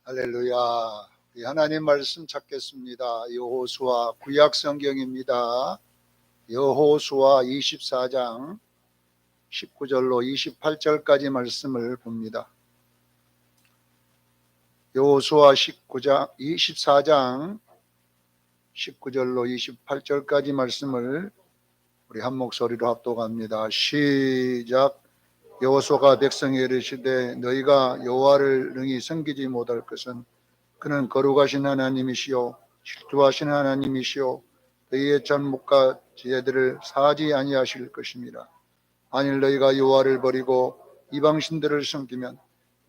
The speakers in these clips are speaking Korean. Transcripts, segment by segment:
할렐루야. 우리 하나님 말씀 찾겠습니다. 여호수아 구약 성경입니다. 여호수아 24장 19절로 28절까지 말씀을 봅니다. 여호수아 24장 19절로 28절까지 말씀을 우리 한 목소리로 합독합니다. 시작. 여호수아가 백성에 이르시되 너희가 여호와를 능히 섬기지 못할 것은 그는 거룩하신 하나님이시요 질투하신 하나님이시요 너희의 잘못과 죄들을 사하지 아니하실 것입니다. 만일 너희가 여호와를 버리고 이방신들을 섬기면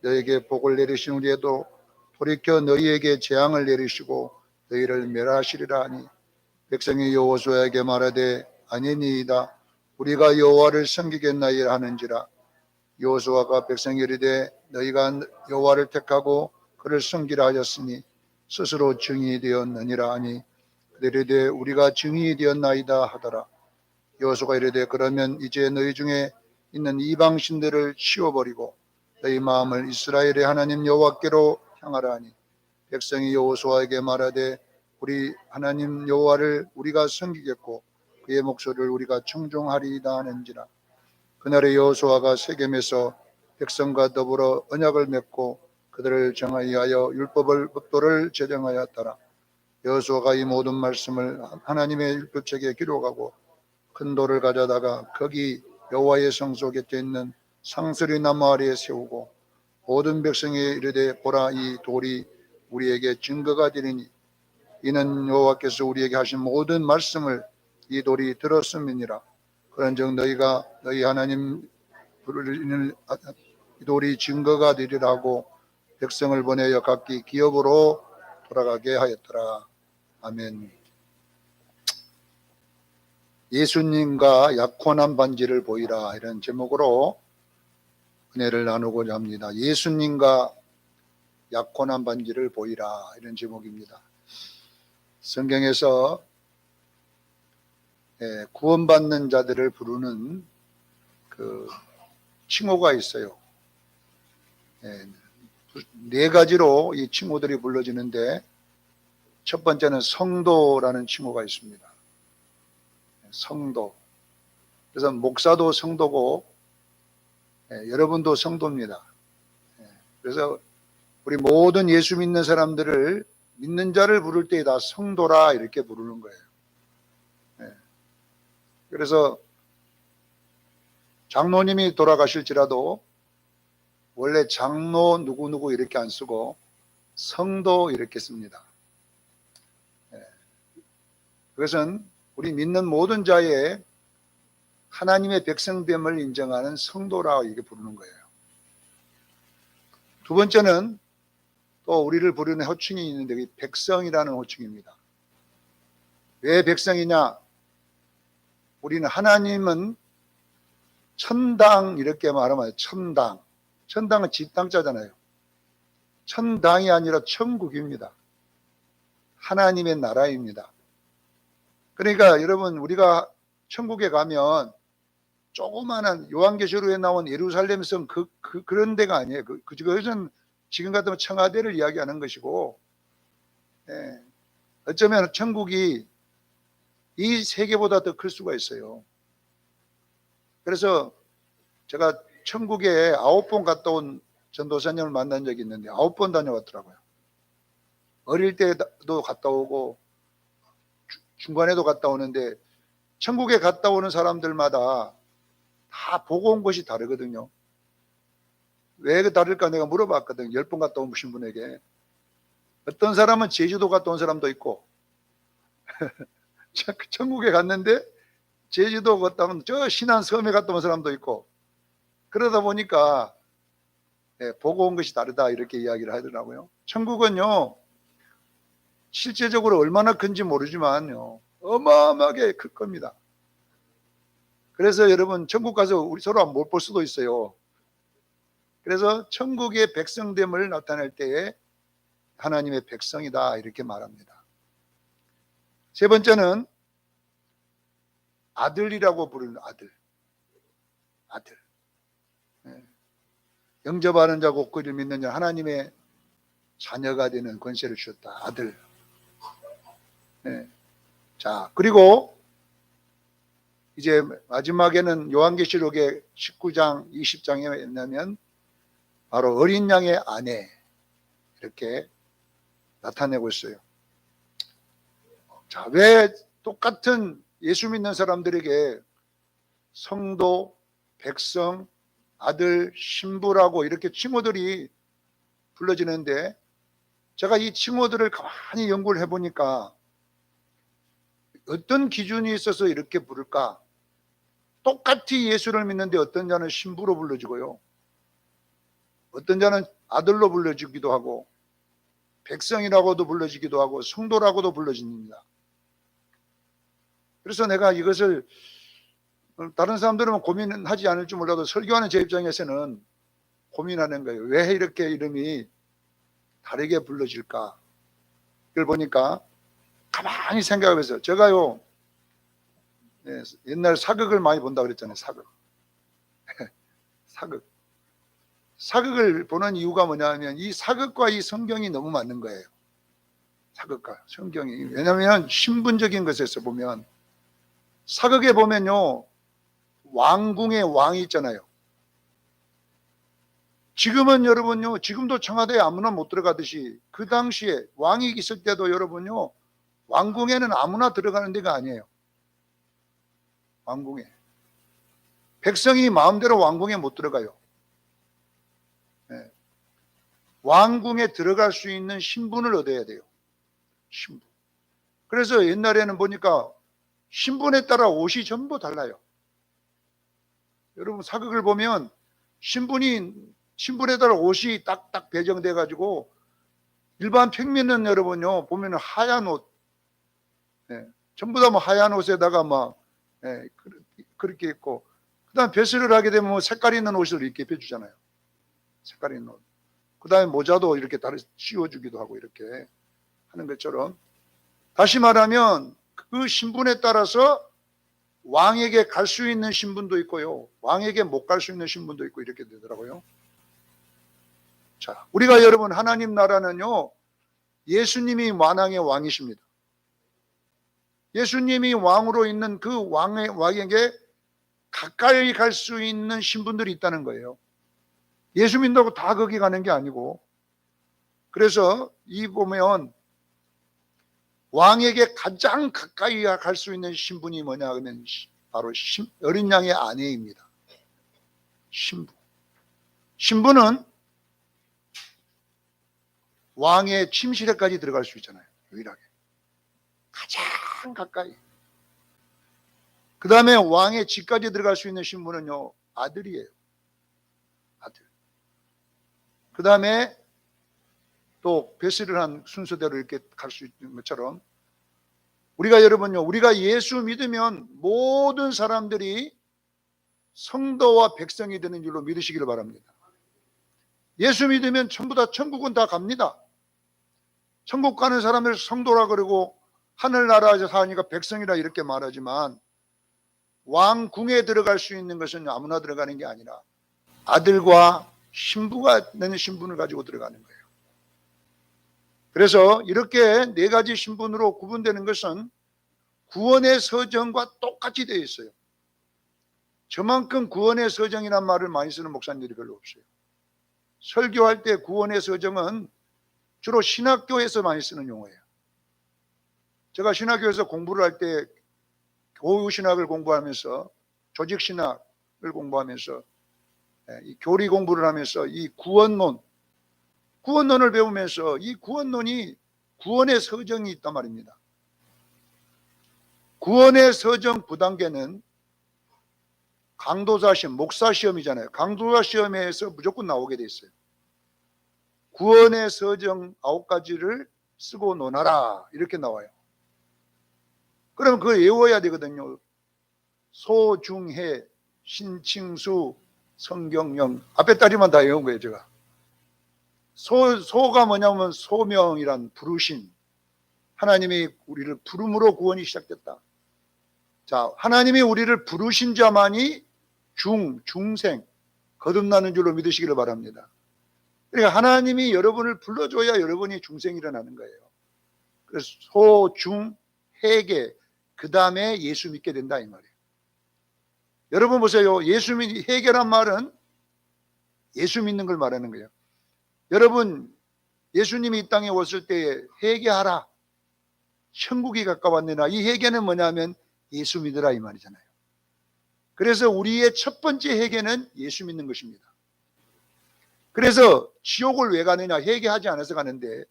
너희에게 복을 내리신 후에도 돌이켜 너희에게 재앙을 내리시고 너희를 멸하시리라 하니 백성이 여호수아에게 말하되 아니니이다. 우리가 여호와를 섬기겠나이다 하는지라. 여호수아가 백성에 이르되 너희가 여호와를 택하고 그를 섬기라 하였으니 스스로 증인이 되었느니라 하니 그들이 이르되 우리가 증인이 되었나이다 하더라. 여호수아가 이르되 그러면 이제 너희 중에 있는 이방신들을 치워버리고 너희 마음을 이스라엘의 하나님 여호와께로 향하라 하니 백성이 여호수아에게 말하되 우리 하나님 여호와를 우리가 섬기겠고 그의 목소리를 우리가 청종하리이다 하는지라. 그날에 여호수아가 세겜에서 백성과 더불어 언약을 맺고 그들을 정하여 율법을 법도를 제정하였더라. 여호수아가 이 모든 말씀을 하나님의 율법책에 기록하고 큰 돌을 가져다가 거기 여호와의 성소 곁에 있는 상수리 나무 아래에 세우고 모든 백성이 이르되 보라 이 돌이 우리에게 증거가 되리니 이는 여호와께서 우리에게 하신 모든 말씀을 이 돌이 들었음이니라. 그런즉 너희가 너희 하나님 부르는 이 돌이 증거가 되리라고 백성을 보내어 각기 기업으로 돌아가게 하였더라. 아멘. 예수님과 약혼한 반지를 보이라 이런 제목으로 은혜를 나누고자 합니다. 예수님과 약혼한 반지를 보이라 이런 제목입니다. 성경에서 구원받는 자들을 부르는 그 칭호가 있어요. 네 가지로 이 칭호들이 불러지는데 첫 번째는 성도라는 칭호가 있습니다. 성도. 그래서 목사도 성도고 여러분도 성도입니다. 그래서 우리 모든 예수 믿는 사람들을 믿는 자를 부를 때 다 성도라 이렇게 부르는 거예요. 그래서 장로님이 돌아가실지라도 원래 장로 누구누구 이렇게 안 쓰고 성도 이렇게 씁니다. 그것은 우리 믿는 모든 자의 하나님의 백성됨을 인정하는 성도라 이렇게 부르는 거예요. 두 번째는 또 우리를 부르는 호칭이 있는데 백성이라는 호칭입니다. 왜 백성이냐? 우리는 하나님은 천당 이렇게 말하면 천당. 천당은 집당자잖아요. 천당이 아니라 천국입니다. 하나님의 나라입니다. 그러니까 여러분 우리가 천국에 가면 조그마한 요한계시록에 나온 예루살렘 성 그런 데가 아니에요. 그것은 지금 같으면 청와대를 이야기하는 것이고 어쩌면 천국이 이 세계보다 더 클 수가 있어요. 그래서 제가 천국에 9번 갔다 온 전도사님을 만난 적이 있는데 9번 다녀왔더라고요. 어릴 때도 갔다 오고 중간에도 갔다 오는데 천국에 갔다 오는 사람들마다 다 보고 온 것이 다르거든요. 왜 다를까 내가 물어봤거든요. 10번 갔다 오신 분에게. 어떤 사람은 제주도 갔다 온 사람도 있고 천국에 갔는데 제주도 갔다 오면 저 신안 섬에 갔다 온 사람도 있고 그러다 보니까 보고 온 것이 다르다 이렇게 이야기를 하더라고요. 천국은요 실제적으로 얼마나 큰지 모르지만요 어마어마하게 클 겁니다. 그래서 여러분 천국 가서 우리 서로 못 볼 수도 있어요. 그래서 천국의 백성됨을 나타낼 때에 하나님의 백성이다 이렇게 말합니다. 세 번째는 아들이라고 부르는 아들. 영접하는 자 곧 그를 믿는 자 하나님의 자녀가 되는 권세를 주셨다. 아들. 네. 자, 그리고 이제 마지막에는 요한계시록의 19장, 20장에 뭐냐면 바로 어린 양의 아내 이렇게 나타내고 있어요. 자, 왜 똑같은 예수 믿는 사람들에게 성도, 백성, 아들, 신부라고 이렇게 칭호들이 불러지는데 제가 이 칭호들을 가만히 연구를 해보니까 어떤 기준이 있어서 이렇게 부를까? 똑같이 예수를 믿는데 어떤 자는 신부로 불러지고요. 어떤 자는 아들로 불러지기도 하고 백성이라고도 불러지기도 하고 성도라고도 불러집니다. 그래서 내가 이것을 다른 사람들은 고민하지 않을지 몰라도 설교하는 제 입장에서는 고민하는 거예요. 왜 이렇게 이름이 다르게 불러질까? 그걸 보니까 가만히 생각해서 제가요 옛날 사극을 많이 본다 그랬잖아요. 사극. 사극을 보는 이유가 뭐냐면 이 사극과 이 성경이 너무 맞는 거예요. 사극과 성경이. 왜냐하면 신분적인 것에서 보면 사극에 보면요 왕궁의 왕이 있잖아요. 지금은 여러분요 지금도 청와대에 아무나 못 들어가듯이 그 당시에 왕이 있을 때도 여러분요 왕궁에는 아무나 들어가는 데가 아니에요. 왕궁에 백성이 마음대로 왕궁에 못 들어가요. 네. 왕궁에 들어갈 수 있는 신분을 얻어야 돼요. 신분. 그래서 옛날에는 보니까 신분에 따라 옷이 전부 달라요. 여러분 사극을 보면 신분에 따라 옷이 딱딱 배정돼 가지고 일반 평민은 여러분요 보면 하얀 옷, 네. 전부 다 뭐 하얀 옷에다가 막 네. 그렇게 입고 그다음 배설을 하게 되면 뭐 색깔 있는 옷을 이렇게 입혀주잖아요. 색깔 있는 옷. 그다음에 모자도 이렇게 다르 씌워주기도 하고 이렇게 하는 것처럼 다시 말하면 그 신분에 따라서 왕에게 갈 수 있는 신분도 있고요. 왕에게 못 갈 수 있는 신분도 있고 이렇게 되더라고요. 자, 우리가 여러분 하나님 나라는요. 예수님이 만왕의 왕이십니다. 예수님이 왕으로 있는 그 왕에게 가까이 갈 수 있는 신분들이 있다는 거예요. 예수 믿는다고 다 거기 가는 게 아니고 그래서 이 보면 왕에게 가장 가까이 갈 수 있는 신분이 뭐냐 하면 바로 어린 양의 아내입니다. 신부. 신부는 왕의 침실에까지 들어갈 수 있잖아요. 유일하게. 가장 가까이. 그 다음에 왕의 집까지 들어갈 수 있는 신부는요. 아들이에요. 아들. 그 다음에 또 배설을 한 순서대로 이렇게 갈 수 있는 것처럼 우리가 여러분요. 우리가 예수 믿으면 모든 사람들이 성도와 백성이 되는 줄로 믿으시기를 바랍니다. 예수 믿으면 전부 다 천국은 다 갑니다. 천국 가는 사람을 성도라 그러고 하늘나라에서 사니까 백성이라 이렇게 말하지만 왕궁에 들어갈 수 있는 것은 아무나 들어가는 게 아니라 아들과 신부가 되는 신분을 가지고 들어가는 거예요. 그래서 이렇게 네 가지 신분으로 구분되는 것은 구원의 서정과 똑같이 되어 있어요. 저만큼 구원의 서정이란 말을 많이 쓰는 목사님들이 별로 없어요. 설교할 때 구원의 서정은 주로 신학교에서 많이 쓰는 용어예요. 제가 신학교에서 공부를 할 때 교우신학을 공부하면서 조직신학을 공부하면서 이 교리 공부를 하면서 이 구원론을 배우면서 이 구원론이 구원의 서정이 있단 말입니다. 구원의 서정 부단계는 강도자 시험, 목사 시험이잖아요. 강도자 시험에서 무조건 나오게 돼 있어요. 구원의 서정 9가지를 쓰고 논하라 이렇게 나와요. 그럼 그걸 외워야 되거든요. 소중해, 신칭수, 성경령 앞에 따지만 다 외운 거예요. 제가 소가 뭐냐면 소명이란 부르심. 하나님이 우리를 부름으로 구원이 시작됐다. 자, 하나님이 우리를 부르신 자만이 중생 거듭나는 줄로 믿으시기를 바랍니다. 그러니까 하나님이 여러분을 불러줘야 여러분이 중생이 일어나는 거예요. 그래서 소, 중, 회개, 그 다음에 예수 믿게 된다 이 말이에요. 여러분 보세요. 회개란 말은 예수 믿는 걸 말하는 거예요. 여러분 예수님이 이 땅에 왔을 때 회개하라, 천국이 가까웠느냐, 이 회개는 뭐냐면 예수 믿으라 이 말이잖아요. 그래서 우리의 첫 번째 회개는 예수 믿는 것입니다. 그래서 지옥을 왜 가느냐, 회개하지 않아서 가는데,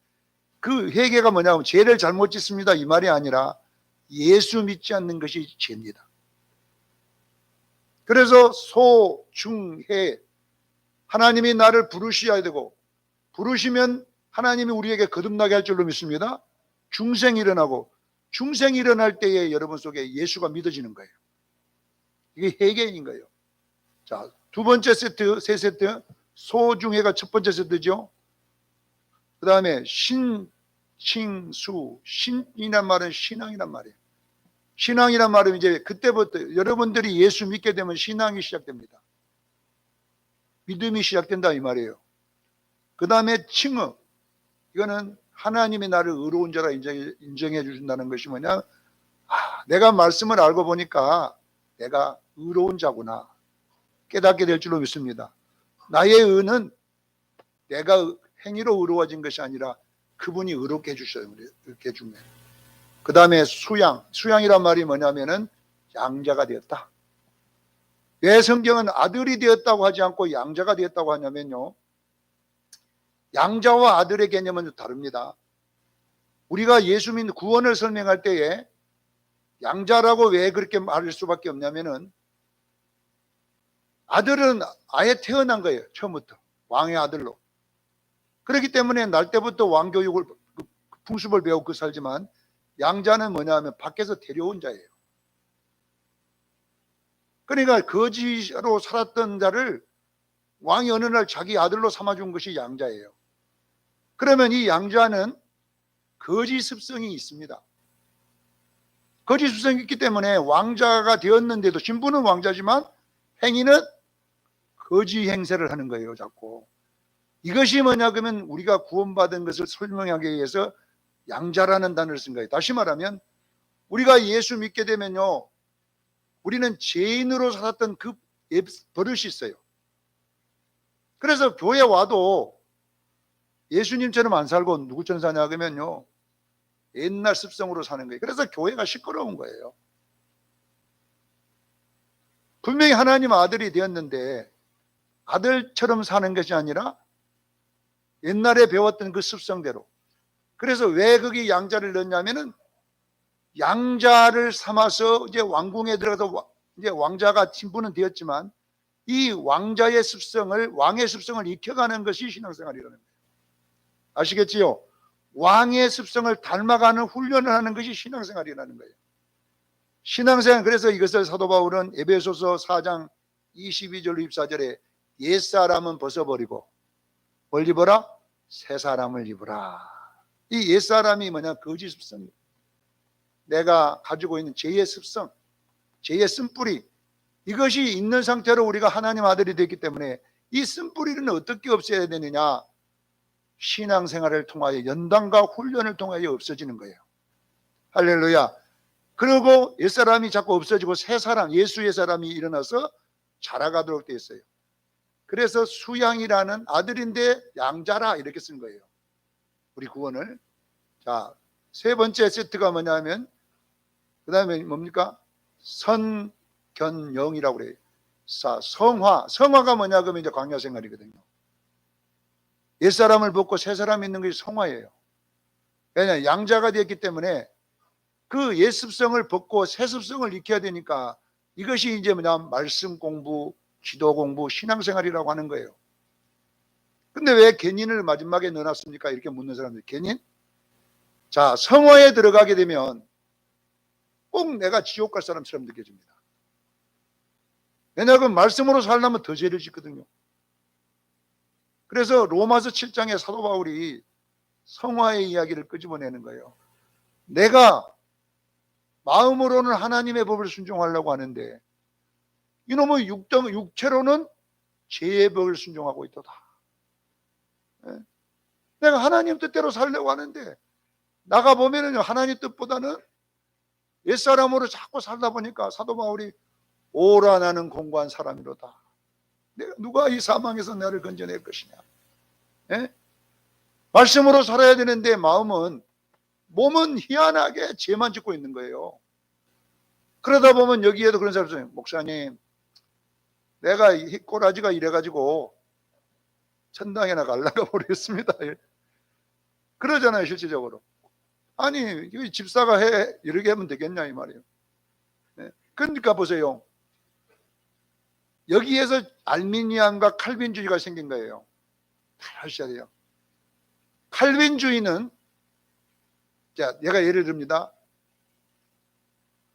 그 회개가 뭐냐면 죄를 잘못 짓습니다 이 말이 아니라 예수 믿지 않는 것이 죄입니다. 그래서 소, 중, 해, 하나님이 나를 부르셔야 되고, 부르시면 하나님이 우리에게 거듭나게 할 줄로 믿습니다. 중생이 일어나고, 중생이 일어날 때에 여러분 속에 예수가 믿어지는 거예요. 이게 회개인 거예요. 자, 두 번째 세트, 세 세트, 소중해가 첫 번째 세트죠. 그 다음에 신칭수, 신이란 말은 신앙이란 말이에요. 신앙이란 말은 이제 그때부터 여러분들이 예수 믿게 되면 신앙이 시작됩니다. 믿음이 시작된다 이 말이에요. 그 다음에 칭의, 이거는 하나님이 나를 의로운 자라 인정해 주신다는 것이 뭐냐, 내가 말씀을 알고 보니까 내가 의로운 자구나 깨닫게 될 줄로 믿습니다. 나의 의는 내가 행위로 의로워진 것이 아니라 그분이 의롭게 해주셔요. 이렇게 해주면. 그 다음에 수양이란 말이 뭐냐면은 양자가 되었다. 왜 성경은 아들이 되었다고 하지 않고 양자가 되었다고 하냐면요, 양자와 아들의 개념은 다릅니다. 우리가 예수 믿는 구원을 설명할 때에 양자라고 왜 그렇게 말할 수밖에 없냐면은, 아들은 아예 태어난 거예요. 처음부터 왕의 아들로. 그렇기 때문에 날 때부터 왕교육을, 풍습을 배우고 살지만, 양자는 뭐냐면 밖에서 데려온 자예요. 그러니까 거지로 살았던 자를 왕이 어느 날 자기 아들로 삼아준 것이 양자예요. 그러면 이 양자는 거지 습성이 있습니다. 거지 습성이 있기 때문에 왕자가 되었는데도, 신분은 왕자지만 행위는 거지 행세를 하는 거예요, 자꾸. 이것이 뭐냐 그러면 우리가 구원받은 것을 설명하기 위해서 양자라는 단어를 쓴 거예요. 다시 말하면 우리가 예수 믿게 되면요, 우리는 죄인으로 살았던 그 버릇이 있어요. 그래서 교회 와도 예수님처럼 안 살고 누구처럼 사냐 그러면요, 옛날 습성으로 사는 거예요. 그래서 교회가 시끄러운 거예요. 분명히 하나님 아들이 되었는데 아들처럼 사는 것이 아니라 옛날에 배웠던 그 습성대로. 그래서 왜 거기 양자를 넣냐면은, 양자를 삼아서 이제 왕궁에 들어가서 이제 왕자가 신분은 되었지만 이 왕자의 습성을, 왕의 습성을 익혀가는 것이 신앙생활이라는 거예요. 아시겠지요? 왕의 습성을 닮아가는 훈련을 하는 것이 신앙생활이라는 거예요. 신앙생활, 그래서 이것을 사도 바울은 에베소서 4장 22절 24절에 옛사람은 벗어버리고 뭘 입어라? 새 사람을 입으라. 이 옛사람이 뭐냐? 거짓 습성이에요. 내가 가지고 있는 죄의 습성, 죄의 쓴뿌리, 이것이 있는 상태로 우리가 하나님 아들이 됐기 때문에 이 쓴뿌리는 어떻게 없애야 되느냐? 신앙생활을 통하여, 연단과 훈련을 통하여 없어지는 거예요. 할렐루야. 그리고 옛사람이 자꾸 없어지고 새 사람, 예수의 사람이 일어나서 자라가도록 되어 있어요. 그래서 수양이라는, 아들인데 양자라 이렇게 쓴 거예요, 우리 구원을. 자, 세 번째 세트가 뭐냐면, 그 다음에 뭡니까? 선견영이라고 그래요. 성화가 뭐냐 그러면 이제 광야 생활이거든요. 옛사람을 벗고 새 사람이 있는 것이 성화예요. 왜냐하면 양자가 되었기 때문에 그 옛 습성을 벗고 새 습성을 익혀야 되니까, 이것이 이제 뭐냐, 말씀 공부, 기도 공부, 신앙생활이라고 하는 거예요. 근데 왜 견인을 마지막에 넣어놨습니까? 이렇게 묻는 사람들. 견인? 자, 성화에 들어가게 되면 꼭 내가 지옥 갈 사람처럼 느껴집니다. 왜냐하면 말씀으로 살려면 더 죄를 짓거든요. 그래서 로마서 7장에 사도 바울이 성화의 이야기를 끄집어내는 거예요. 내가 마음으로는 하나님의 법을 순종하려고 하는데 이놈의 육체로는 죄의 법을 순종하고 있도다. 예? 내가 하나님 뜻대로 살려고 하는데 나가 보면은 하나님 뜻보다는 옛사람으로 자꾸 살다 보니까 사도 바울이 오라 나는 공고한 사람이로다. 내가 누가 이 사망에서 나를 건져낼 것이냐. 예? 말씀으로 살아야 되는데 몸은 희한하게 죄만 짓고 있는 거예요. 그러다 보면 여기에도 그런 사람이 있어요. 목사님, 내가 이 꼬라지가 이래가지고 천당에나 갈라가 모르겠습니다. 그러잖아요, 실질적으로. 아니, 집사가 이렇게 하면 되겠냐, 이 말이에요. 네. 그러니까 보세요. 여기에서 알미니안과 칼빈주의가 생긴 거예요. 잘 아셔야 돼요. 칼빈주의는, 자, 얘가 예를 듭니다.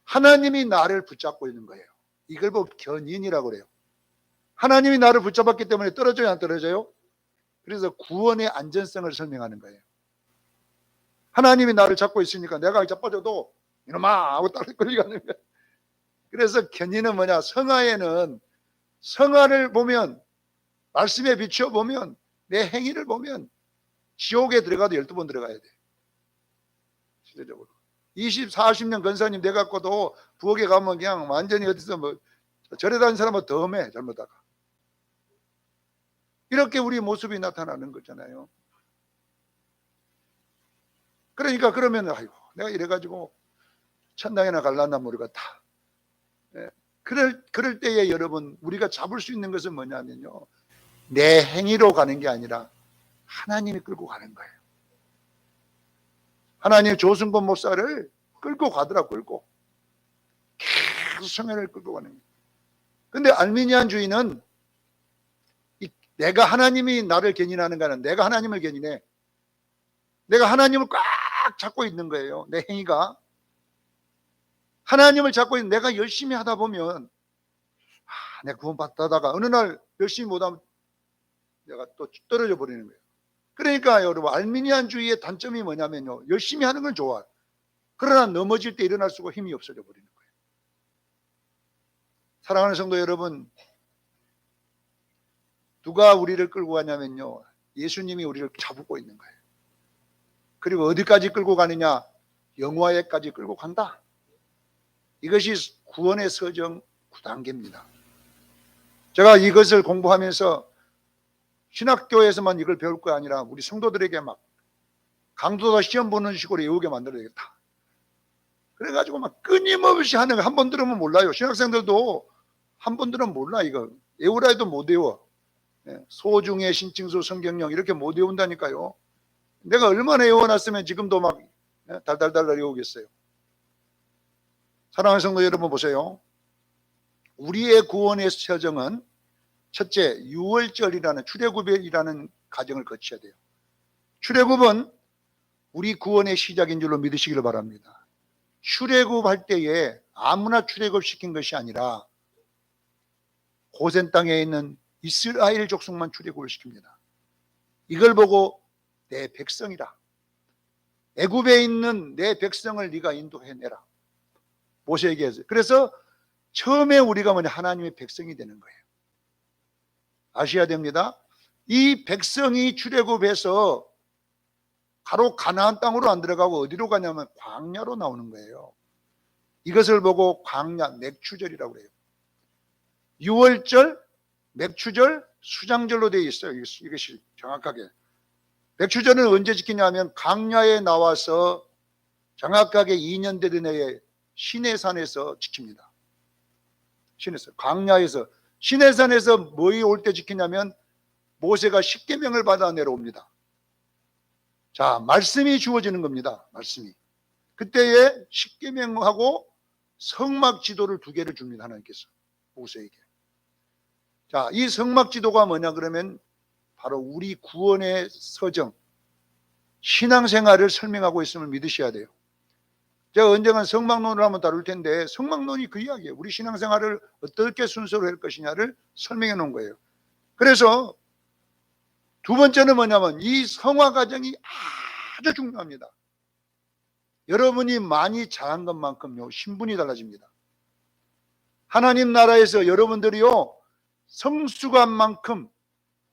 하나님이 나를 붙잡고 있는 거예요. 이걸 보고 견인이라고 그래요. 하나님이 나를 붙잡았기 때문에 떨어져요, 안 떨어져요? 그래서 구원의 안전성을 설명하는 거예요. 하나님이 나를 잡고 있으니까 내가 자빠져도 이놈아 하고 따라 끌려가는 거예요. 그래서 견인은 뭐냐? 성화에는 성화를 보면, 말씀에 비추어 보면, 내 행위를 보면 지옥에 들어가도 12번 들어가야 돼. 실제적으로 20, 40년 권사님 돼갖고도 부엌에 가면 그냥 완전히 어디서 뭐 절에 다니는 사람은 덤해 잘못하다가. 이렇게 우리 모습이 나타나는 거잖아요. 그러니까 그러면 아이고 내가 이래가지고 천당에나 갈라나 모르겠다. 네. 그럴 때에 여러분 우리가 잡을 수 있는 것은 뭐냐면요, 내 행위로 가는 게 아니라 하나님이 끌고 가는 거예요. 하나님 조승권 목사를 끌고 가더라. 끌고 계속 성회를 끌고 가는 거예요. 근데 알미니안주의는 내가 하나님이 나를 견인하는 거는 내가 하나님을 견인해. 내가 하나님을 꽉 잡고 있는 거예요. 내 행위가 하나님을 잡고 있는, 내가 열심히 하다 보면 내가 구원받다가 어느 날 열심히 못하면 내가 또 떨어져 버리는 거예요. 그러니까 여러분 알미니안주의의 단점이 뭐냐면요, 열심히 하는 건 좋아요. 그러나 넘어질 때 일어날 수가 힘이 없어져 버리는 거예요. 사랑하는 성도 여러분, 누가 우리를 끌고 가냐면요, 예수님이 우리를 잡고 있는 거예요. 그리고 어디까지 끌고 가느냐? 영화에까지 끌고 간다. 이것이 구원의 서정 9단계입니다. 제가 이것을 공부하면서 신학교에서만 이걸 배울 거 아니라 우리 성도들에게 막 강도다 시험 보는 식으로 외우게 만들어야 되겠다. 그래가지고 막 끊임없이 하는 거, 한 번 들으면 몰라요. 신학생들도 한 번 들으면 몰라. 이거 외우라 해도 못 외워. 소중의 신칭수 성경령 이렇게 못 외운다니까요. 내가 얼마나 외워놨으면 지금도 막 달달달 외우겠어요. 사랑하는 성도 여러분 보세요. 우리의 구원의 서정은 첫째, 유월절이라는 출애굽이라는 과정을 거쳐야 돼요. 출애굽은 우리 구원의 시작인 줄로 믿으시기를 바랍니다. 출애굽할 때에 아무나 출애굽시킨 것이 아니라 고센 땅에 있는 이스라엘 족속만 출애굽을 시킵니다. 이걸 보고 내 백성이라, 애굽에 있는 내 백성을 네가 인도해내라, 모세에게 했어요. 그래서 처음에 우리가 뭐냐, 하나님의 백성이 되는 거예요. 아셔야 됩니다. 이 백성이 출애굽해서 바로 가나안 땅으로 안 들어가고 어디로 가냐면 광야로 나오는 거예요. 이것을 보고 광야, 맥추절이라고 그래요. 유월절, 맥추절, 수장절로 되어 있어요. 이것이 정확하게. 맥추절은 언제 지키냐면 광야에 나와서 정확하게 2년 되던 해에 시내산에서 지킵니다. 시내산, 광야에서. 시내산에서 뭐에 올 때 지키냐면 모세가 십계명을 받아 내려옵니다. 자, 말씀이 주어지는 겁니다. 말씀이. 그때에 십계명하고 성막 지도를 2개를 줍니다. 하나님께서 모세에게. 자, 이 성막 지도가 뭐냐 그러면 바로 우리 구원의 서정, 신앙생활을 설명하고 있음을 믿으셔야 돼요. 제가 언젠간 성막론을 한번 다룰 텐데 성막론이 그 이야기예요. 우리 신앙생활을 어떻게 순서로 할 것이냐를 설명해 놓은 거예요. 그래서 두 번째는 뭐냐면 이 성화 과정이 아주 중요합니다. 여러분이 많이 잘한 것만큼요 신분이 달라집니다. 하나님 나라에서 여러분들이요 성숙한 만큼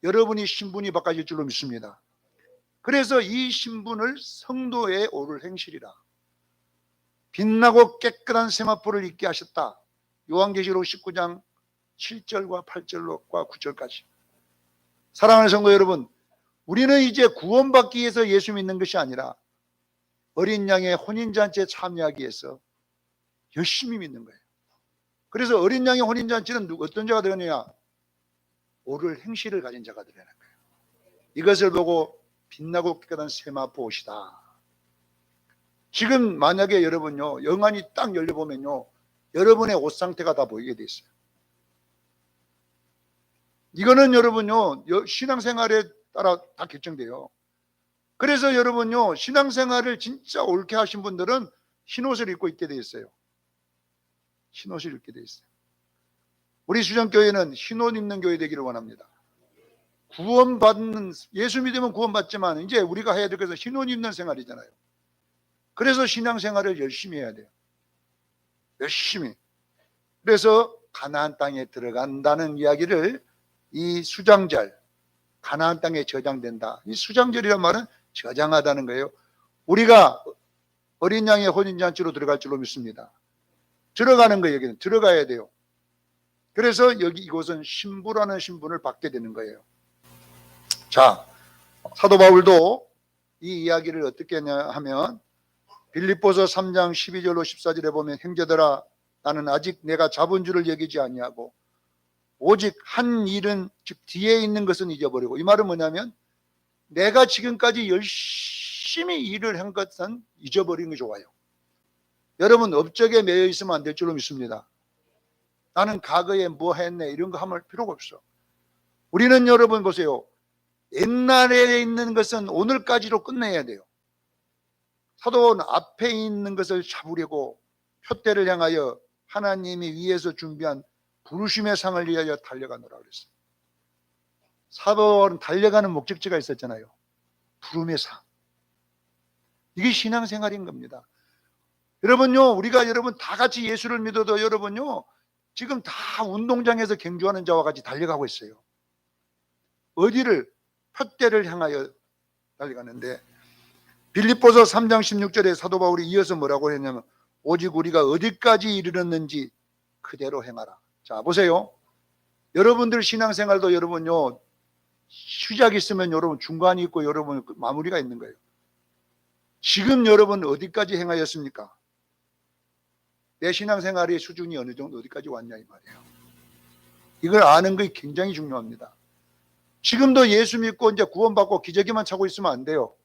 여러분이 신분이 바꿔질 줄로 믿습니다. 그래서 이 신분을 성도의 옳을 행실이라, 빛나고 깨끗한 세마포를 입게 하셨다. 요한계시록 19장 7절과 8절과 9절까지. 사랑하는 성도 여러분, 우리는 이제 구원받기 위해서 예수 믿는 것이 아니라 어린 양의 혼인잔치에 참여하기 위해서 열심히 믿는 거예요. 그래서 어린 양의 혼인잔치는 어떤 자가 되느냐? 옳을 행실을 가진 자가 되는 거예요. 이것을 보고 빛나고 깨끗한 세마포 옷이다. 지금 만약에 여러분요, 영안이 딱 열려보면요, 여러분의 옷 상태가 다 보이게 돼 있어요. 이거는 여러분요, 신앙생활에 따라 다 결정돼요. 그래서 여러분요, 신앙생활을 진짜 옳게 하신 분들은 흰옷을 입고 있게 돼 있어요. 흰옷을 입게 돼 있어요. 우리 수정교회는 흰옷 입는 교회 되기를 원합니다. 구원받는, 예수 믿으면 구원받지만 이제 우리가 해야 될 것은 흰옷 입는 생활이잖아요. 그래서 신앙생활을 열심히 해야 돼요. 열심히. 그래서 가나안 땅에 들어간다는 이야기를 이 수장절, 가나안 땅에 저장된다. 이 수장절이란 말은 저장하다는 거예요. 우리가 어린 양의 혼인잔치로 들어갈 줄로 믿습니다. 들어가는 거예요. 여기는 들어가야 돼요. 그래서 여기 이곳은 신부라는 신분을 받게 되는 거예요. 자, 사도 바울도 이 이야기를 어떻게 하냐 하면 빌립보서 3장 12절로 14절에 보면, 형제들아 나는 아직 내가 잡은 줄을 여기지 아니하고 오직 한 일은, 즉 뒤에 있는 것은 잊어버리고, 이 말은 뭐냐면 내가 지금까지 열심히 일을 한 것은 잊어버리는 게 좋아요. 여러분 업적에 매여 있으면 안 될 줄로 믿습니다. 나는 과거에 뭐 했네 이런 거 할 필요가 없어. 우리는 여러분 보세요, 옛날에 있는 것은 오늘까지로 끝내야 돼요. 사도는 앞에 있는 것을 잡으려고 표대를 향하여 하나님이 위에서 준비한 부르심의 상을 위하여 달려가노라 그랬어요. 사도는 달려가는 목적지가 있었잖아요. 부름의 상. 이게 신앙생활인 겁니다. 여러분요, 우리가 여러분 다 같이 예수를 믿어도 여러분요, 지금 다 운동장에서 경주하는 자와 같이 달려가고 있어요. 어디를? 표대를 향하여 달려가는데, 빌립보서 3장 16절에 사도 바울이 이어서 뭐라고 했냐면 오직 우리가 어디까지 이르렀는지 그대로 행하라. 자, 보세요. 여러분들 신앙생활도 여러분요, 시작이 있으면 여러분 중간이 있고 여러분 마무리가 있는 거예요. 지금 여러분 어디까지 행하였습니까? 내 신앙생활의 수준이 어느 정도 어디까지 왔냐 이 말이에요. 이걸 아는 게 굉장히 중요합니다. 지금도 예수 믿고 이제 구원받고 기저귀만 차고 있으면 안 돼요.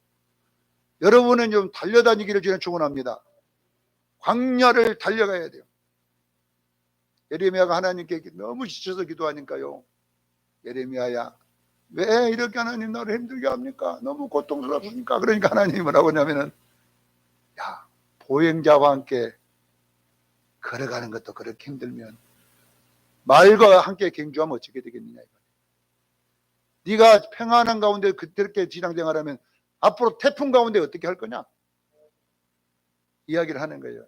여러분은 좀 달려다니기를 저는 축원합니다. 광야를 달려가야 돼요. 예레미야가 하나님께 너무 지쳐서 기도하니까요, 예레미야야 왜 이렇게 하나님 나를 힘들게 합니까? 너무 고통스럽습니까? 그러니까 하나님이 뭐라고 하냐면은, 야, 보행자와 함께 걸어가는 것도 그렇게 힘들면 말과 함께 경주하면 어떻게 되겠느냐. 네가 평안한 가운데 그렇게 신앙생활하면 앞으로 태풍 가운데 어떻게 할 거냐? 이야기를 하는 거예요.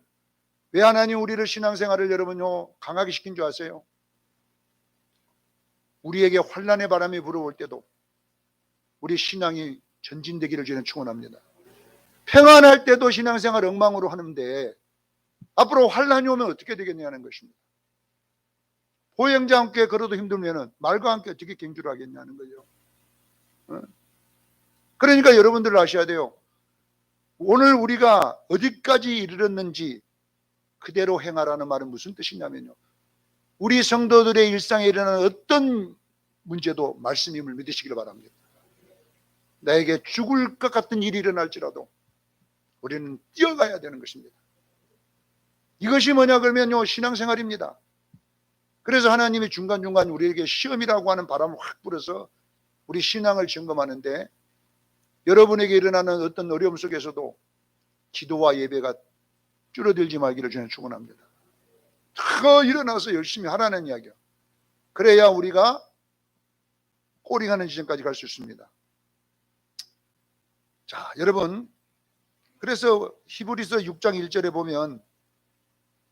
왜 하나님 우리를 신앙생활을 여러분요 강하게 시킨 줄 아세요? 우리에게 환난의 바람이 불어올 때도 우리 신앙이 전진되기를 저는 축원합니다. 평안할 때도 신앙생활 엉망으로 하는데 앞으로 환난이 오면 어떻게 되겠냐는 것입니다. 보행자와 함께 걸어도 힘들면 말과 함께 어떻게 경주를 하겠냐는 거죠. 그러니까 여러분들 아셔야 돼요. 오늘 우리가 어디까지 이르렀는지 그대로 행하라는 말은 무슨 뜻이냐면요, 우리 성도들의 일상에 일어나는 어떤 문제도 말씀임을 믿으시기를 바랍니다. 나에게 죽을 것 같은 일이 일어날지라도 우리는 뛰어가야 되는 것입니다. 이것이 뭐냐 그러면요, 신앙생활입니다. 그래서 하나님이 중간중간 우리에게 시험이라고 하는 바람을 확 불어서 우리 신앙을 점검하는데, 여러분에게 일어나는 어떤 어려움 속에서도 기도와 예배가 줄어들지 말기를 저는 축원합니다. 더 일어나서 열심히 하라는 이야기야. 그래야 우리가 꼬링하는 지점까지 갈 수 있습니다. 자, 여러분, 그래서 히브리서 6장 1절에 보면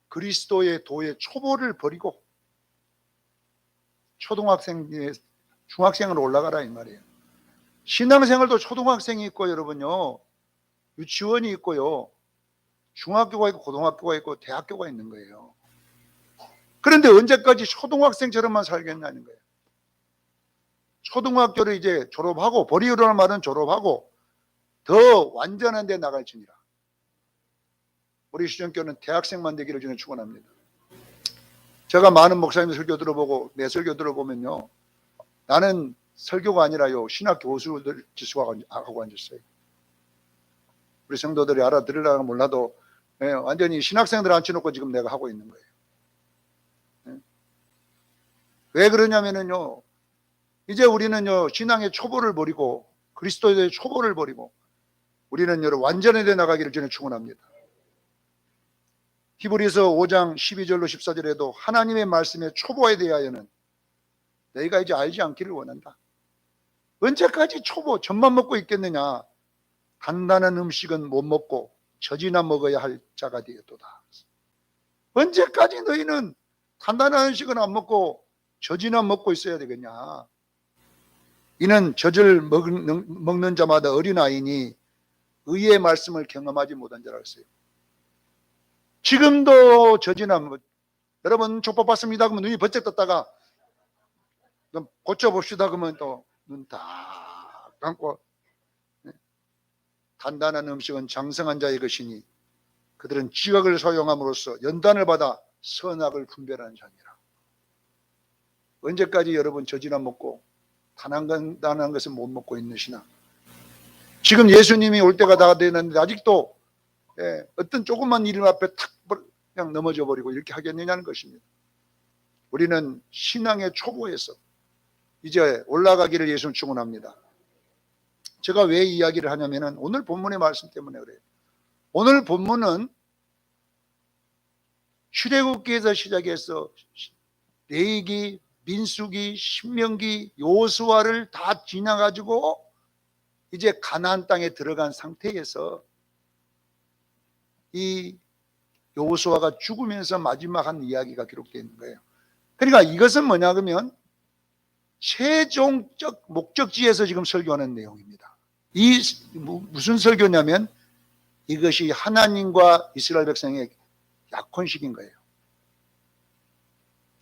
그리스도의 도의 초보를 버리고 초등학생의 중학생으로 올라가라 이 말이에요. 신앙생활도 초등학생이 있고 여러분요, 유치원이 있고요, 중학교가 있고 고등학교가 있고 대학교가 있는 거예요. 그런데 언제까지 초등학생처럼만 살겠냐는 거예요. 초등학교를 이제 졸업하고, 보리로라는 말은 졸업하고 더 완전한 데 나갈지니라. 우리 시정교는 대학생만 되기를 저는 축원합니다. 제가 많은 목사님 설교 들어보고 내 설교 들어보면요, 나는 설교가 아니라요, 신학 교수들 지수하고 앉았어요. 우리 성도들이 알아들으려고 몰라도 완전히 신학생들 앉혀놓고 지금 내가 하고 있는 거예요. 왜 그러냐면요, 이제 우리는요, 신앙의 초보를 버리고 그리스도의 초보를 버리고 우리는 완전히 돼 나가기를 저는 축원합니다. 히브리서 5장 12절로 14절에도 하나님의 말씀의 초보에 대하여는 너희가 이제 알지 않기를 원한다. 언제까지 초보 젖만 먹고 있겠느냐. 단단한 음식은 못 먹고 젖이나 먹어야 할 자가 되었도다. 언제까지 너희는 단단한 음식은 안 먹고 젖이나 먹고 있어야 되겠냐. 이는 젖을 먹는 자마다 어린아이니 의의 말씀을 경험하지 못한 자라 했어요. 지금도 젖이나 여러분 족밥 봤습니다 그러면 눈이 번쩍 떴다가 고쳐봅시다 그러면 또 눈 다 감고, 단단한 음식은 장성한 자의 것이니 그들은 지각을 소용함으로써 연단을 받아 선악을 분별하는 자니라. 언제까지 여러분 젖이나 먹고 단단한 것은 못 먹고 있느시나. 지금 예수님이 올 때가 다 되는데 아직도 어떤 조그만 일 앞에 탁 그냥 넘어져 버리고 이렇게 하겠느냐는 것입니다. 우리는 신앙의 초보에서 이제 올라가기를 예수님 축원합니다. 제가 왜 이야기를 하냐면은 오늘 본문의 말씀 때문에 그래요. 오늘 본문은 출애굽기에서 시작해서 레위기, 민수기, 신명기, 여호수아를 다 지나가지고 이제 가나안 땅에 들어간 상태에서 이 여호수아가 죽으면서 마지막 한 이야기가 기록되어 있는 거예요. 그러니까 이것은 뭐냐 그러면 최종적 목적지에서 지금 설교하는 내용입니다. 이 무슨 설교냐면 이것이 하나님과 이스라엘 백성의 약혼식인 거예요.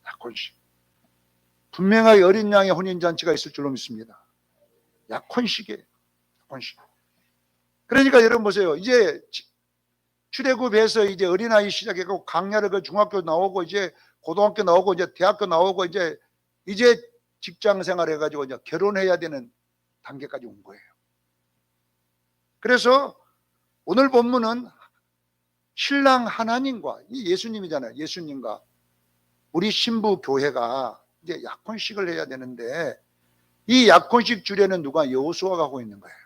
약혼식. 분명하게 어린 양의 혼인잔치가 있을 줄로 믿습니다. 약혼식이에요. 약혼식. 그러니까 여러분 보세요. 이제 출애굽에서 이제 어린아이 시작했고 강야를 그 중학교 나오고 이제 고등학교 나오고 이제 대학교 나오고 이제 직장 생활 해가지고 이제 결혼해야 되는 단계까지 온 거예요. 그래서 오늘 본문은 신랑 하나님과 이 예수님이잖아요. 예수님과 우리 신부 교회가 이제 약혼식을 해야 되는데 이 약혼식 주례는 누가 여호수아가 하고 있는 거예요.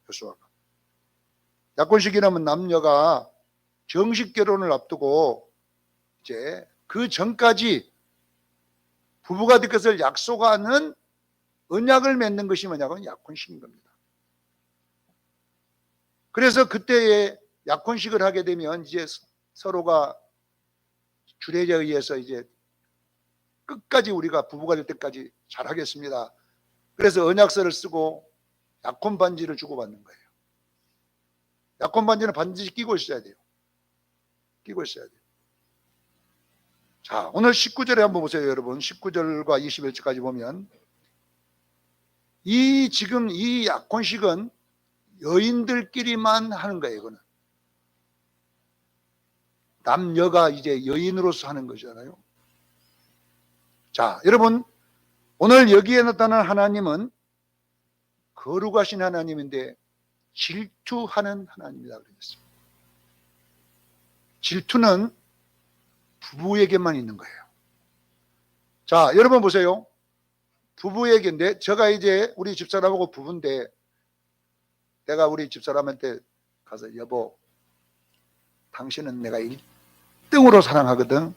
여호수아가. 약혼식이라면 남녀가 정식 결혼을 앞두고 이제 그 전까지 부부가 될 것을 약속하는 언약을 맺는 것이 뭐냐면 약혼식인 겁니다. 그래서 그때에 약혼식을 하게 되면 이제 서로가 주례자에 의해서 이제 끝까지 우리가 부부가 될 때까지 잘하겠습니다. 그래서 언약서를 쓰고 약혼 반지를 주고받는 거예요. 약혼 반지는 반드시 끼고 있어야 돼요. 끼고 있어야 돼요. 자, 오늘 19절에 한번 보세요, 여러분. 19절과 21절까지 보면 지금 이 약혼식은 여인들끼리만 하는 거예요, 이거는. 남녀가 이제 여인으로서 하는 거잖아요. 자, 여러분, 오늘 여기에 나타난 하나님은 거룩하신 하나님인데 질투하는 하나님이다 그랬습니다. 질투는 부부에게만 있는 거예요. 자, 여러분 보세요. 부부에게인데 제가 이제 우리 집사람하고 부부인데 내가 우리 집사람한테 가서 여보, 당신은 내가 1등으로 사랑하거든.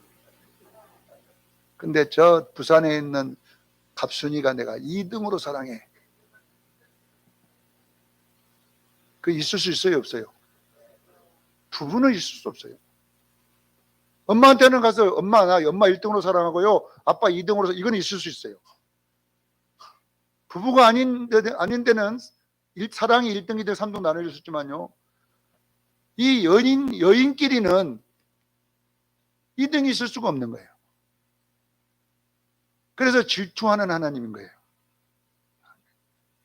근데 저 부산에 있는 갑순이가 내가 2등으로 사랑해. 그 있을 수 있어요, 없어요? 부부는 있을 수 없어요. 엄마한테는 가서 엄마 1등으로 사랑하고요, 아빠 2등으로 이건 있을 수 있어요. 부부가 아닌 데는 사랑이 1등, 2등, 3등 나눠졌지만요, 이 여인끼리는 2등이 있을 수가 없는 거예요. 그래서 질투하는 하나님인 거예요.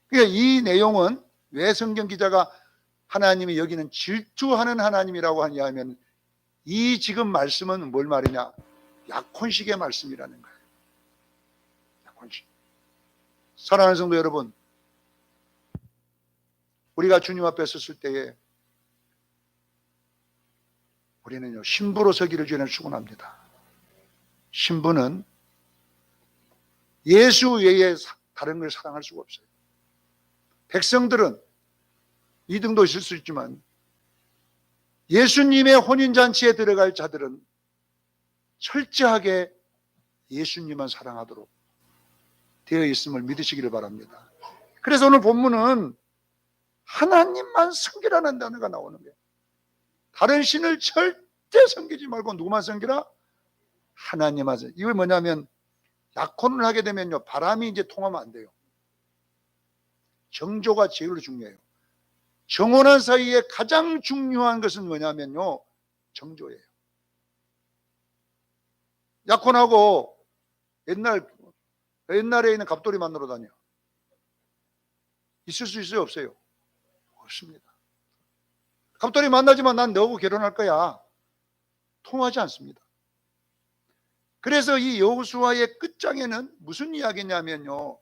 그러니까 이 내용은 왜 성경 기자가 하나님이 여기는 질투하는 하나님이라고 하냐 하면, 이 지금 말씀은 뭘 말이냐? 약혼식의 말씀이라는 거예요. 약혼식. 사랑하는 성도 여러분, 우리가 주님 앞에 섰을 때에 우리는요, 신부로 서기를 전에 축원합니다. 신부는 예수 외에 다른 걸 사랑할 수가 없어요. 백성들은 2등도 있을 수 있지만 예수님의 혼인잔치에 들어갈 자들은 철저하게 예수님만 사랑하도록 되어 있음을 믿으시기를 바랍니다. 그래서 오늘 본문은 하나님만 섬기라는 단어가 나오는 거예요. 다른 신을 절대 섬기지 말고 누구만 섬기라? 하나님만. 이게 뭐냐면, 약혼을 하게 되면요, 바람이 이제 통하면 안 돼요. 정조가 제일 중요해요. 정혼한 사이에 가장 중요한 것은 뭐냐면요, 정조예요. 약혼하고 옛날에 있는 갑돌이 만나러 다녀. 있을 수 있어요, 없어요? 없습니다. 갑돌이 만나지만 난 너하고 결혼할 거야. 통하지 않습니다. 그래서 이 여호수아의 끝장에는 무슨 이야기냐면요,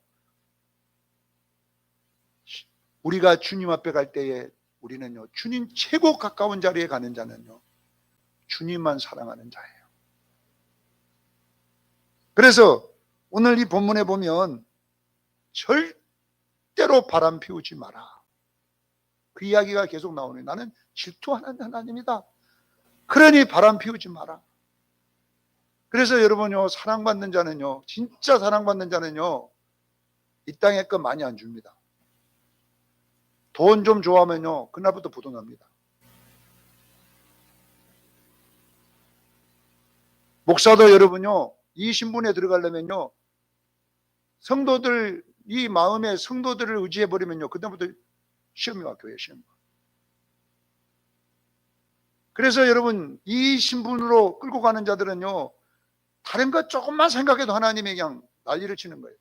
우리가 주님 앞에 갈 때에 우리는요, 주님 최고 가까운 자리에 가는 자는요, 주님만 사랑하는 자예요. 그래서 오늘 이 본문에 보면 절대로 바람 피우지 마라, 그 이야기가 계속 나오네요. 나는 질투하는 하나님이다. 그러니 바람 피우지 마라. 그래서 여러분요, 사랑받는 자는요, 진짜 사랑받는 자는요, 이 땅에 거 많이 안 줍니다. 돈 좀 좋아하면요, 그날부터 부도납니다. 목사도 여러분요, 이 신분에 들어가려면요, 성도들, 이 마음에 성도들을 의지해버리면요, 그다음부터 시험이 와, 교회 시험. 그래서 여러분, 이 신분으로 끌고 가는 자들은요, 다른 것 조금만 생각해도 하나님이 그냥 난리를 치는 거예요.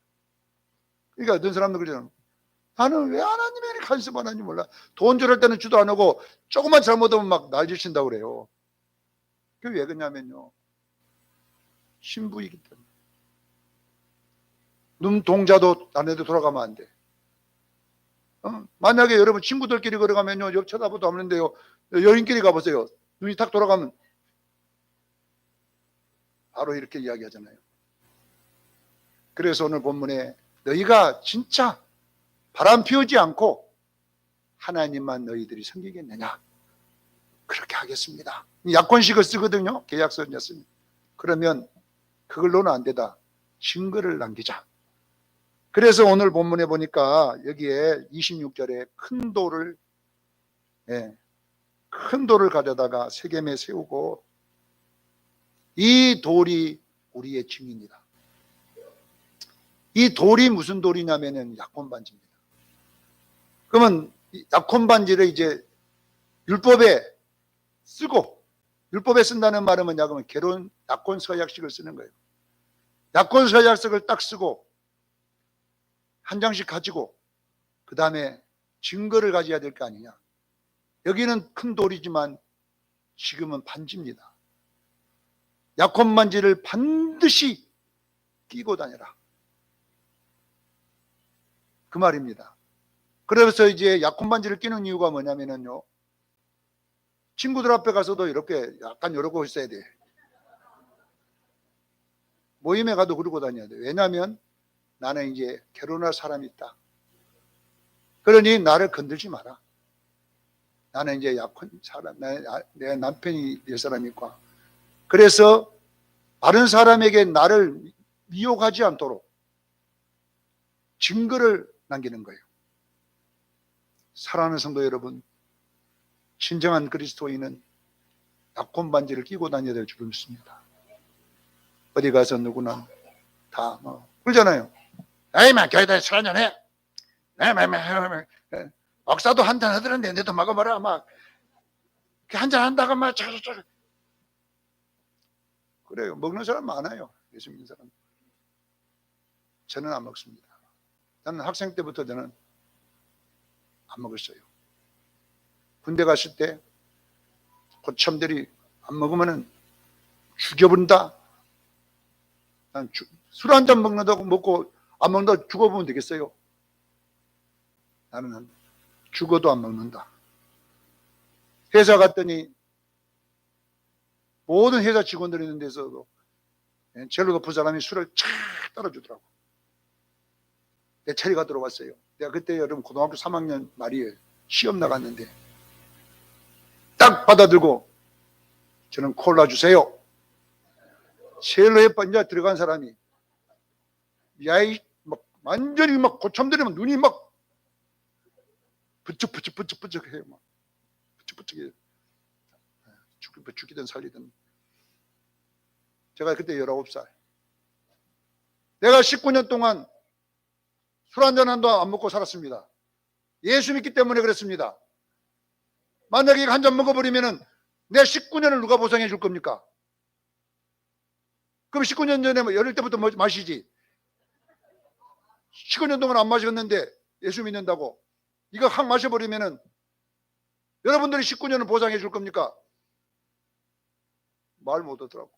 그러니까 어떤 사람들 그러잖아요. 나는 왜 하나님이 간섭하는지 몰라. 돈 줄일 때는 주도 안 하고 조금만 잘못하면 막 난리 친다고 그래요. 그게 왜 그러냐면요, 신부이기 때문에. 눈동자도 아내도 돌아가면 안 돼. 만약에 여러분 친구들끼리 걸어가면요, 옆 쳐다보도 없는데요, 여인끼리 가보세요. 눈이 탁 돌아가면 바로 이렇게 이야기하잖아요. 그래서 오늘 본문에 너희가 진짜 바람 피우지 않고 하나님만 너희들이 섬기겠느냐? 그렇게 하겠습니다. 약혼식을 쓰거든요. 계약서를 쓰면. 그러면 그걸로는 안 되다. 증거를 남기자. 그래서 오늘 본문에 보니까 여기에 26절에 큰 돌을 가져다가 세겜에 세우고, 이 돌이 우리의 증인이다. 이 돌이 무슨 돌이냐면은 약혼반지입니다. 그러면 약혼반지를 이제 율법에 쓰고, 율법에 쓴다는 말은 뭐냐 그러면 결혼 약혼 서약식을 쓰는 거예요. 약혼 서약식을 딱 쓰고 한 장씩 가지고 그 다음에 증거를 가져야 될 거 아니냐. 여기는 큰 돌이지만 지금은 반지입니다. 약혼 반지를 반드시 끼고 다녀라, 그 말입니다. 그래서 이제 약혼 반지를 끼는 이유가 뭐냐면요, 친구들 앞에 가서도 이렇게 약간 이러고 있어야 돼. 모임에 가도 그러고 다녀야 돼. 왜냐하면 나는 이제 결혼할 사람이 있다. 그러니 나를 건들지 마라. 나는 이제 약혼 사람, 내 남편이 될 사람이 있고. 그래서 다른 사람에게 나를 미혹하지 않도록 증거를 남기는 거예요. 사랑하는 성도 여러분, 진정한 그리스도인은 약혼 반지를 끼고 다녀야 될 줄 믿습니다. 어디 가서 누구나 다 그러잖아요. 에이, 막 교회 다녀 술 한잔 해. 억사도 한잔 하더는데 내도 먹어봐라. 막 한잔 한다가 막 그래요. 먹는 사람 많아요. 예수 믿는 사람. 저는 안 먹습니다. 저는 학생 때부터 저는 안 먹었어요. 군대 갔을 때 고참들이 안 먹으면은 죽여본다. 난 술 한 잔 먹는다고 먹고 안 먹는다 죽어보면 되겠어요? 나는 죽어도 안 먹는다. 회사 갔더니 모든 회사 직원들이 있는 데서도 제일 높은 사람이 술을 쫙 따라주더라고. 내 차례가 들어왔어요. 내가 그때 여러분 고등학교 3학년 말이에요. 시험 나갔는데 딱 받아들고 저는 콜라 주세요. 제일 예쁜 들어간 사람이 야이 막 완전히 막 고참들이면 눈이 막 부쩍부쩍 해요. 막 부쩍부쩍 해요. 죽이든 살리든. 제가 그때 19살. 내가 19년 동안 술 한잔 한도 안 먹고 살았습니다. 예수 믿기 때문에 그랬습니다. 만약에 한 잔 먹어버리면은 내 19년을 누가 보상해 줄 겁니까? 그럼 19년 전에 뭐 어릴 때부터 마시지. 19년 동안 안 마셨는데 예수 믿는다고 이거 확 마셔버리면은 여러분들이 19년을 보상해 줄 겁니까? 말 못하더라고.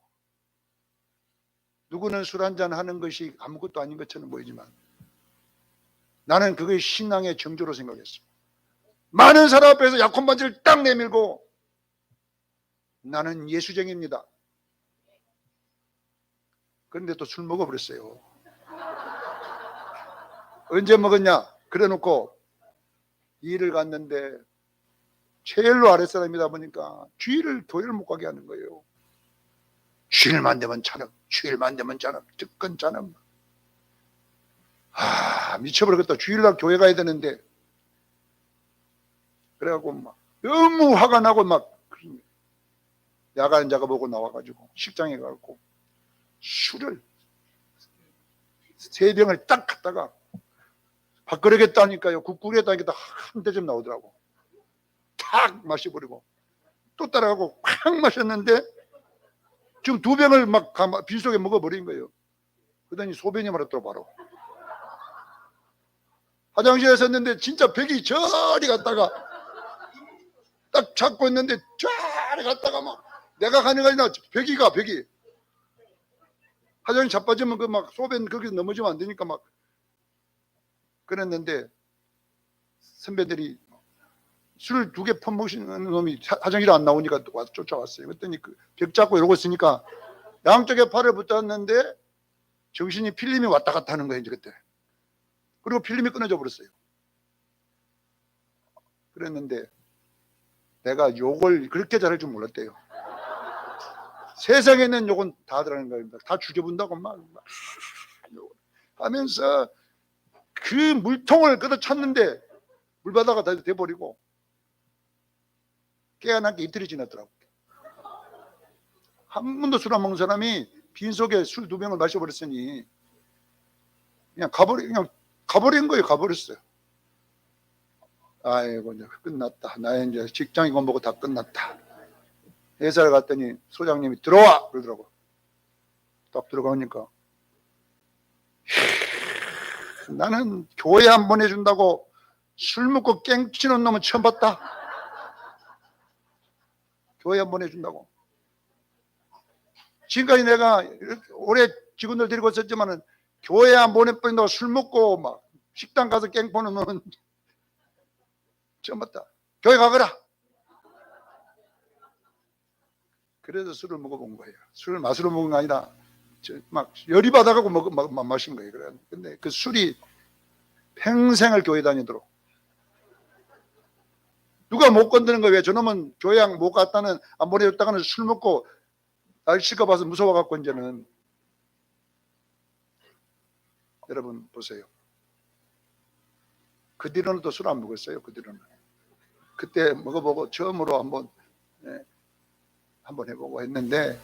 누구는 술 한잔 하는 것이 아무것도 아닌 것처럼 보이지만 나는 그것이 신앙의 정조로 생각했어. 많은 사람 앞에서 약혼 반지를 딱 내밀고 나는 예수쟁입니다. 그런데 또 술 먹어버렸어요. 언제 먹었냐? 그래 놓고 일을 갔는데 제일로 아랫사람이다 보니까 교회를 못 가게 하는 거예요. 주일만 되면 찬업, 주일만 되면 찬업, 특권 찬업. 미쳐버리겠다. 주일날 교회 가야 되는데. 그래갖고 막 너무 화가 나고 막 야간 작업하고 나와가지고 식장에 가고 술을 3병을 딱 갖다가 바꾸려겠다니까요. 국구리했다니까 한 대쯤 나오더라고. 탁 마셔버리고 또 따라가고 콱 마셨는데 지금 2병을 막 빈속에 먹어버린 거예요. 그러더니 소변이 말았더라 바로. 화장실에 섰는데 진짜 벽이 저리 갔다가 딱 잡고 있는데 저리 갔다가 막 내가 가는 게 아니라 벽이 화장실 자빠지면 그 막 소변 거기서 넘어지면 안 되니까 막 그랬는데 선배들이 술을 2개 퍼먹으시는 놈이 화장실에 안 나오니까 와서 쫓아왔어요. 그랬더니 그 벽 잡고 이러고 있으니까 양쪽에 팔을 붙었는데 정신이 필름이 왔다 갔다 하는 거예요. 이제 그때. 그리고 필름이 끊어져 버렸어요. 그랬는데 내가 욕을 그렇게 잘할 줄 몰랐대요. 세상에 있는 욕은 다 하더라는 겁니다. 다 죽여본다고 막 하면서 그 물통을 걷어찼는데 물바다가 다 돼버리고 깨어난 게 이틀이 지났더라고요. 한 번도 술 안 먹는 사람이 빈속에 술 2병을 마셔버렸으니 그냥 가버린 거예요. 가버렸어요. 아이고 이제 끝났다. 나의 이제 직장이 공부고 다 끝났다. 회사를 갔더니 소장님이 들어와 그러더라고. 딱 들어가니까 나는 교회 안 보내준다고 술 먹고 깽치는 놈은 처음 봤다. 교회 안 보내준다고. 지금까지 내가 오래 직원들 데리고 있었지만은 교회 안 보내버린다고 술 먹고 막 식당 가서 깽 보는 놈은 처음 봤다. 교회 가거라. 그래서 술을 먹어본 거예요. 술을 맛으로 먹은 게 아니라 막 열이 받아가고 마신 거예요. 근데 그 술이 평생을 교회 다니도록. 누가 못 건드는 거예요. 왜 저놈은 교회 못 갔다는 안 보내줬다가는 술 먹고 날씨가 봐서 무서워갖고 이제는. 여러분 보세요. 그 뒤로는 또 술 안 먹었어요. 그 뒤로는. 그때 먹어보고 처음으로 한번 해보고 했는데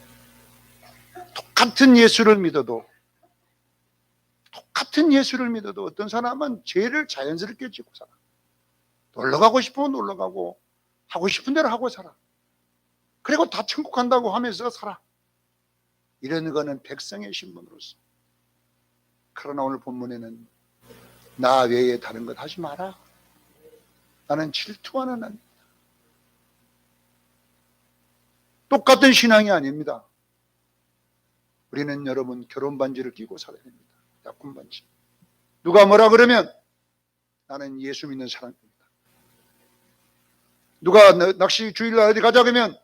똑같은 예수를 믿어도 똑같은 예수를 믿어도 어떤 사람은 죄를 자연스럽게 짓고 살아. 놀러 가고 싶으면 놀러 가고 하고 싶은 대로 하고 살아. 그리고 다 천국 간다고 하면서 살아. 이런 거는 백성의 신분으로서. 그러나 오늘 본문에는 나 외에 다른 것 하지 마라. 나는 질투하는 한. 똑같은 신앙이 아닙니다. 우리는 여러분 결혼 반지를 끼고 살아야 됩니다. 약혼 반지. 누가 뭐라 그러면 나는 예수 믿는 사람입니다. 누가 낚시 주일날 어디 가자 그러면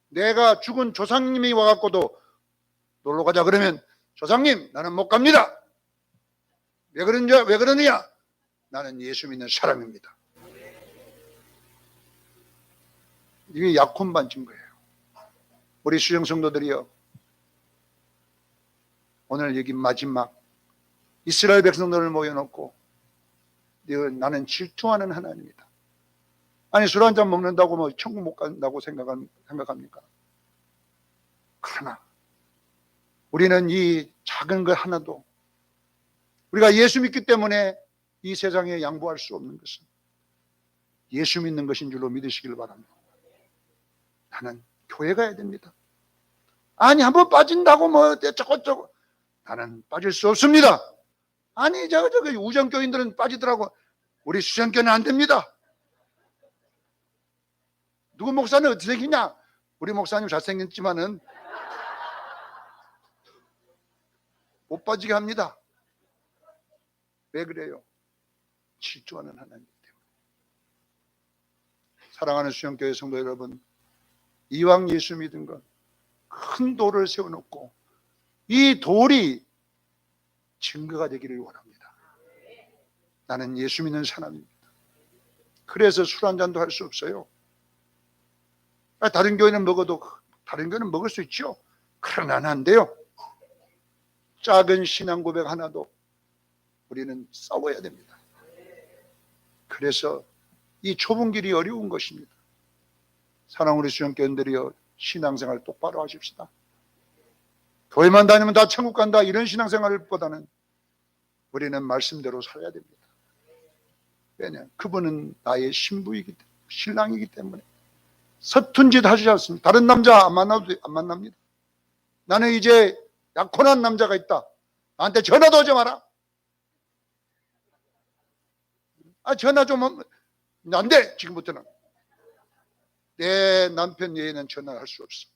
내가 죽은 조상님이 와갖고도 놀러 가자 그러면 조상님 나는 못 갑니다. 왜 그러느냐? 나는 예수 믿는 사람입니다. 이게 약혼 반지인 거예요. 우리 수영 성도들이요, 오늘 여기 마지막 이스라엘 백성들을 모여놓고 나는 질투하는 하나님이다. 아니 술 한잔 먹는다고 뭐 천국 못 간다고 생각합니까? 그러나 우리는 이 작은 것 하나도 우리가 예수 믿기 때문에 이 세상에 양보할 수 없는 것은 예수 믿는 것인 줄로 믿으시길 바랍니다. 나는 교회 가야 됩니다. 아니 한번 빠진다고 뭐 저거 나는 빠질 수 없습니다. 아니 저기 우정교인들은 빠지더라고. 우리 수정교는 안 됩니다. 누구 목사는 어떻게 생기냐? 우리 목사님 잘생겼지만은 못 빠지게 합니다. 왜 그래요? 질투하는 하나님 때문에. 사랑하는 수영교회 성도 여러분, 이왕 예수 믿은 것 큰 돌을 세워놓고 이 돌이 증거가 되기를 원합니다. 나는 예수 믿는 사람입니다. 그래서 술 한 잔도 할 수 없어요. 다른 교회는 먹어도 다른 교회는 먹을 수 있죠. 그러나 나는 안 돼요. 작은 신앙 고백 하나도 우리는 싸워야 됩니다. 그래서 이 좁은 길이 어려운 것입니다. 사랑하는 우리 수영교인들이여, 신앙생활 똑바로 하십시다. 교회만 다니면 다 천국 간다 이런 신앙생활보다는 우리는 말씀대로 살아야 됩니다. 왜냐? 그분은 나의 신부이기 때문에, 신랑이기 때문에 서툰 짓 하시지 않습니다. 다른 남자 안 만납니다. 나는 이제 약혼한 남자가 있다. 나한테 전화도 하지 마라. 전화 좀 하면 안 돼. 지금부터는 내 남편 외에는 전화를 할 수 없어.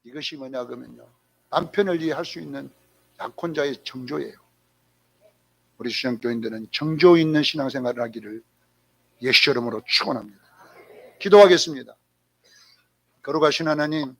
이것이 뭐냐 그러면요, 남편을 이해할 수 있는 약혼자의 정조예요. 우리 수영교인들은 정조 있는 신앙생활을 하기를 예수 이름으로 축원합니다. 기도하겠습니다. 거룩하신 하나님,